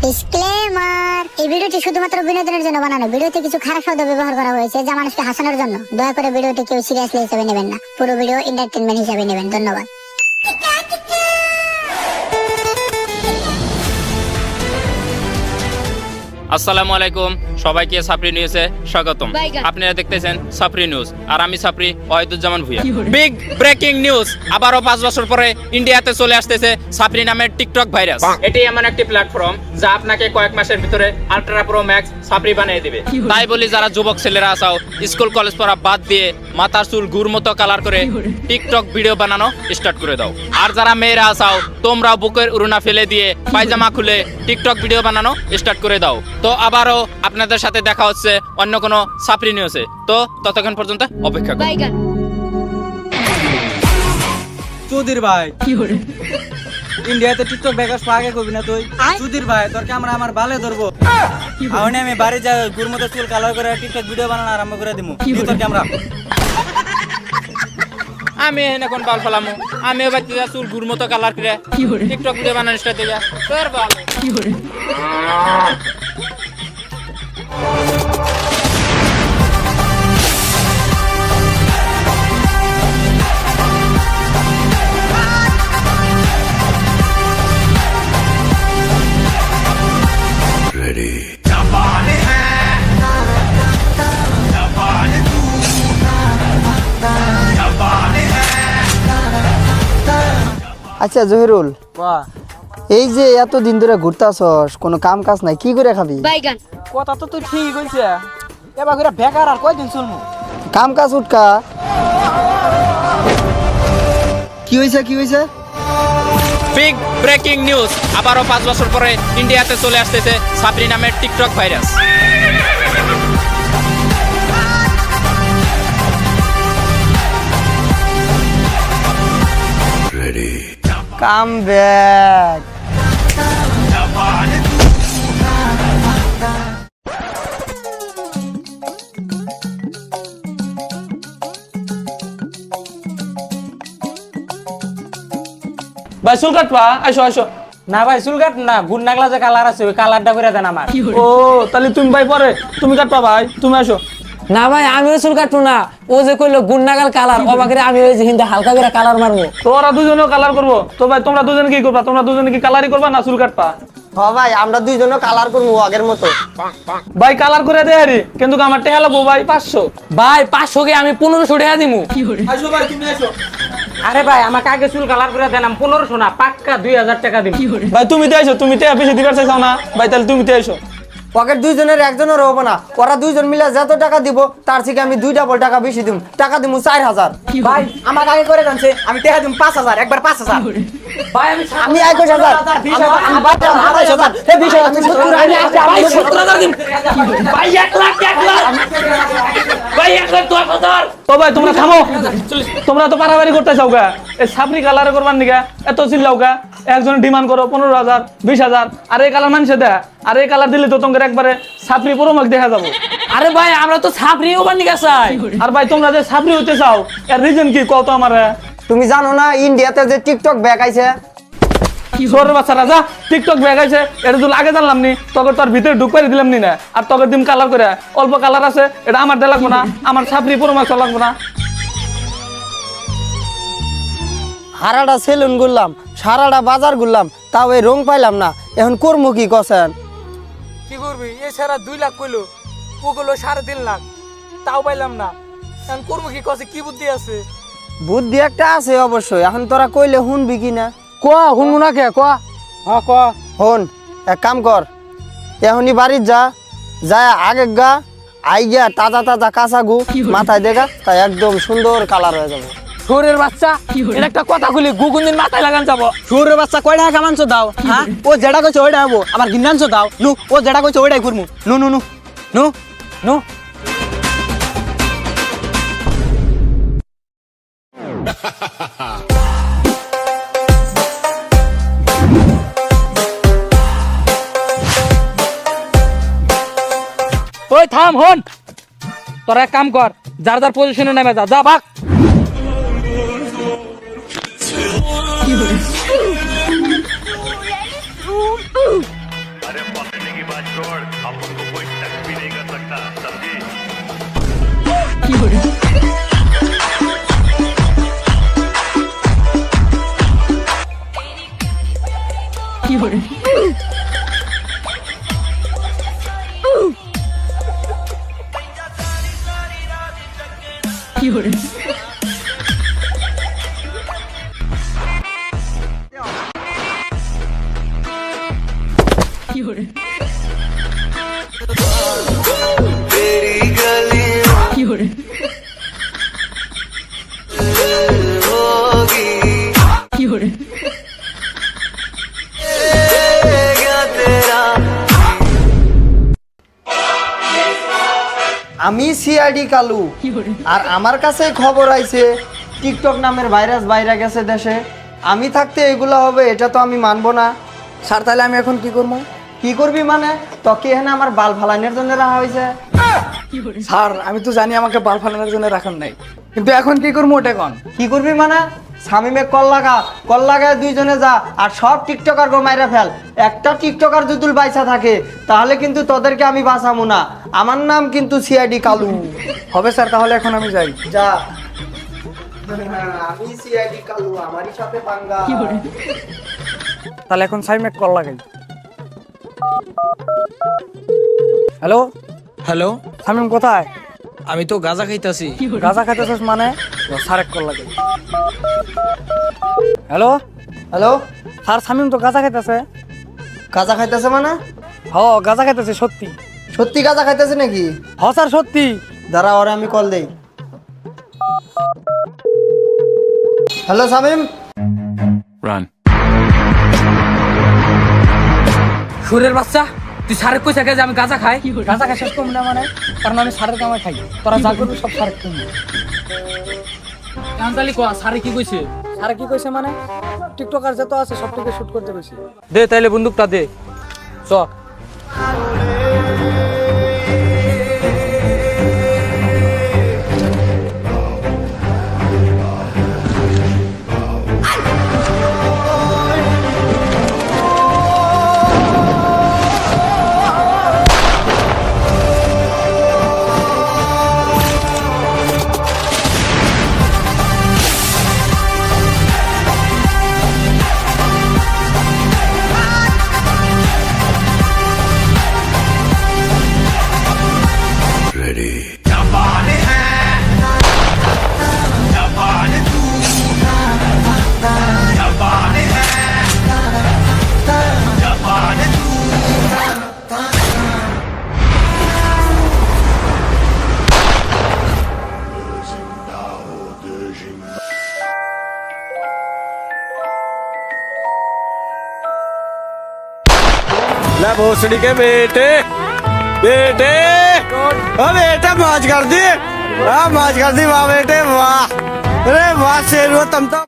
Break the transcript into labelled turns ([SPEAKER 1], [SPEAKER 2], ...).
[SPEAKER 1] Disclaimer, এই ভিডিওটি শুধুমাত্র বিনোদনের জন্য বানানো। ভিডিওতে কিছু খারাপ শব্দ ব্যবহার করা হয়েছে যা মানুষকে হাসানোর জন্য। দয়া করে ভিডিওটি কেউ সিরিয়াসলি হিসেবে নেবেন না, পুরো ভিডিও এন্টারটেইনমেন্ট হিসেবে নেবেন। ধন্যবাদ।
[SPEAKER 2] আসসালামু আলাইকুম, সবাইকে সাপরি নিউজে স্বাগতম। আপনারা দেখতেছেন সাপরি নিউজ আর আমি সাপরি Wahiduzzaman Bhuiyan. Big breaking news, আবারও 5 বছর পরে ইন্ডিয়াতে চলে আসতেছে সাপরি নামের টিকটক ভাইরাস। এটি এমন একটি প্ল্যাটফর্ম যা আপনাকে কয়েক মাসের ভিতরে আলট্রা প্রো ম্যাক্স সাপরি বানিয়ে দিবে। তাই বলি যারা যুবক ছেলেরা আছো, স্কুল কলেজ পড়া বাদ দিয়ে মাথার চুল গুড় মতো কালার করে টিকটক ভিডিও বানানো স্টার্ট করে দাও। আর যারা মেয়েরা আছো, তোমরা বুকের উড়না ফেলে দিয়ে পায়জামা খুলে টিকটক ভিডিও বানানো স্টার্ট করে দাও। তো আবারও আপনাদের সাথে দেখা হচ্ছে অন্য কোনো সাপরি নিউজে। তো ততক্ষণ পর্যন্ত অপেক্ষা করুন।
[SPEAKER 3] চৌধুরী ভাই ইন্ডিয়াতে টিকটক বেকার আগে করবি না তুই? চৌধুরী ভাই তোর ক্যামেরা আমার ভালো ধরবো। এখন আমি বাড়ি যাই গুড় মতো চুল কালার করে টিকটক ভিডিও বানানো আরম্ভ করে দিমু। তোর ক্যামেরা
[SPEAKER 2] আমি এখন বাল ফেলামু, আমি এবার চুল গুড় মতো কালার করে টিকটক ভিডিও বানানো স্টার্ট দিয়ে তোর বাল।
[SPEAKER 4] আচ্ছা জহিরুল,
[SPEAKER 3] বাহ
[SPEAKER 4] এই যে এত দিন ধরে ঘুরতাছস, কোনো কাম কাজ নাই, কি করে খাবি?
[SPEAKER 3] কথা তো তুই ঠিক কইছে, এবার করে বেকার আর কয়দিন চলমু?
[SPEAKER 4] কাম কাজ উঠকা। কি হইছে?
[SPEAKER 2] বিগ ব্রেকিং নিউজ, আবারও 5 বছর পরে ইন্ডিয়াতে চলে আসতেছে সাপরি নামের টিকটক ভাইরাস।
[SPEAKER 4] Come back.
[SPEAKER 3] ভাই চুল কাটবা? আসো। না ভাই চুল কাট না, গুড় নাগলা যে কালার আছে ওই কালারটা করে দেন আমার। ও তাহলে তুমি ভাই পরে তুমি কাটবা ভাই, তুমি আসো।
[SPEAKER 5] না ভাই আমিও চুল কাটবো না, ও যে কইলো গুন্নাগাল কালার, অবাকরে আমি ওই যে হিন্দা হালকা করে কালার মারবো।
[SPEAKER 3] তোরা দুজনেও কালার করবো তো ভাই? তোমরা দুজনে কি করবা? তোমরা দুজনে কি কালারই করবা না চুল কাটবা?
[SPEAKER 4] হ ভাই, আমরা দুইজনও কালার করবো আগের মতো।
[SPEAKER 3] ভাই কালার করে দে আরে, কিন্তু আমার টেহা লাগবো ভাই 500।
[SPEAKER 5] ভাই 500 কে আমি 1500 টাকা দিমু।
[SPEAKER 3] আসো ভাই তুমি আসো।
[SPEAKER 5] আরে ভাই আমাকে আগে চুল কালার করে দেন, 1500 না পাক্কা 2000 টাকা দিমু।
[SPEAKER 3] ভাই তুমি তো আইসো, তুমি টেহা বেশি দিবার চাইছো না ভাই, তাহলে তুমি তো আইসো।
[SPEAKER 4] পকেট দুইজনের একজনের হবো না, ওরা দুইজন মিলে যত টাকা দিব তার থেকে আমি 2 ডাবল টাকা বেশি দিব। টাকা দিব 4000।
[SPEAKER 3] ভাই আমাকে আগে করে জানছে, আমি টেহা দিম 5000, একবার 5000।
[SPEAKER 5] ভাই
[SPEAKER 4] আমি 21000, আমি 28000, হে 20000, আমি 70, আমি
[SPEAKER 5] 17000 দিমু। ভাই 1 লাখ ভাই 110,000।
[SPEAKER 3] ও ভাই তোমরা থামো, তোমরা তো পারাবারি করতে চাও গা, এই সাপরি কালারে করবার নিগা এত চিল্লাও গা। একজন ডিমান্ড করো 15000, 20000, আর এই কালার মানুষে দেয়, আর এই কালার দিলে তো তোমাদের একবারে সাপরি পুরো মুখ দেখা যাবো।
[SPEAKER 5] আরে ভাই আমরা তো ছাপরি ওবার নিকা চাই।
[SPEAKER 3] আর ভাই তোমরা যে সাপরি হইতে চাও এর রিজন কি কত আমারে?
[SPEAKER 4] তুমি জানো না ইন্ডিয়াতে যে টিকটক ব্যাক আইছে?
[SPEAKER 3] ছোট বাচ্চারা যা টিকটক ব্যাগ আছে, এটা যদি আগে জানলাম নি তখন তোর ভিতরে ঢুক পারি দিলাম নি না। আর তোকে দিম কালার করে, অল্প কালার আছে, এটা আমার দেয়া লাগবো না, আমার সাপরি পুরো মাছ লাগবো না।
[SPEAKER 4] হারাটা সেলুন ঘুরলাম, সারাটা বাজার ঘুরলাম, তাও এই রং পাইলাম না। এখন করবো কি কছেন?
[SPEAKER 5] কি করবি? এ সারা 2 লাখ কইলো, ও কইলো 3.5 লাখ, তাও পাইলাম না। এখন করব কি? কসে কি বুদ্ধি আছে?
[SPEAKER 4] বুদ্ধি একটা আছে অবশ্যই, এখন তোরা কইলে শুনবি কি না?
[SPEAKER 5] কোয়া হুনমু না কে কোয়া?
[SPEAKER 3] হ্যাঁ ক।
[SPEAKER 4] হন, এক কাম কর, এখনই বাড়ির যা আগে গা আই গিয়া তাজা কাঁচা গু মাথায় দেখা, তাই একদম সুন্দর কালার হয়ে যাবে।
[SPEAKER 5] শোরের বাচ্চা, এটা একটা কথা কইলি গুগুন দিন মাথায় লাগান যাব।
[SPEAKER 3] ছোট বাচ্চা কয় টাকা কামানছো দাও? হ্যাঁ ও যেটা কইছে ওইটা হবো, আবার গিন্নানছো দাও। নু ও যেটা কইছে ওইটাই করমু। নু নু নু নু নু।
[SPEAKER 5] ওই থাম হন, তোরা এক কাম কর, যার যার পজিশনে নেমে যা ভাগ।
[SPEAKER 6] अरे छोड़ अपन को कोई टच भी नहीं कर सकता समझी
[SPEAKER 4] আমি সিআইডি কালু আর আমার কাছে খবর আইছে টিকটক নামের ভাইরাস বাইরে গেছে দেশে। আমি থাকতে এগুলো হবে এটা তো আমি মানবো না।
[SPEAKER 5] স্যার তাহলে আমি এখন কি করবো?
[SPEAKER 4] কি করবি মানে তোকে এখানে আমার বাল ফালানোর জন্য রাখা হয়েছে।
[SPEAKER 5] স্যার আমি তো জানি আমাকে বাল ফালানোর জন্য রাখেন নাই, কিন্তু এখন কি করবো ওটা কোন?
[SPEAKER 4] কি করবি মানে সামিমে কল লাগায় দুইজনে যা আর সব টিকটকার গো মাইরা ফেল। একটা টিকটকার যদি বাইসা থাকে তাহলে কিন্তু তোদেরকে আমি বাঁচাবো না। আমার নাম কিন্তু সিআইডি কালু।
[SPEAKER 5] হবে স্যার, তাহলে এখন আমি যাই।
[SPEAKER 4] যা। আমি সিআইডি কালু, আমারই সাথে পাঙ্গা।
[SPEAKER 5] তাহলে এখন সাইমেক কল লাগাই। হ্যালো
[SPEAKER 7] হ্যালো,
[SPEAKER 5] সামিম কোথায়?
[SPEAKER 7] আমি তো গাঁজা খাইতাছি।
[SPEAKER 5] গাঁজা খাইতেছিস মানে? স্যারেক কল লাগাই। হ্যালো
[SPEAKER 4] হ্যালো,
[SPEAKER 5] স্যার, সামিম তো গাঁজা খাইতেছে।
[SPEAKER 4] গাঁজা খাইতেছে মানে?
[SPEAKER 5] গাঁজা খাইতেছে সত্যি।
[SPEAKER 4] সত্যি গাঁজা খাইতেছে নাকি?
[SPEAKER 5] স্যার সত্যি।
[SPEAKER 4] দাঁড়া, ওরে আমি কল দেই। হ্যালো সামিম।
[SPEAKER 6] run
[SPEAKER 5] সুরের বাচ্চা, তুই স্যারের কইছে যে আমি গাঁজা খাই? গাঁজা খাই শেষ করবি না মানে? কারণ আমি স্যারের কামাই খাই, তোরা যা করবি সব স্যারের করবি। স্যারে কি কইছে? স্যারে কি কইছে মানে টিকটকার যত আছে সবটিকে শুট করতে কইছে। দে তাইলে বন্দুকটা দে, চ।
[SPEAKER 7] ले भोसड़ी के बेटे बेटे, ओ बेटा मौज कर दी, वाह मौज कर दी, वाह बेटे वाह। अरे वाह शेर, वो तुम तो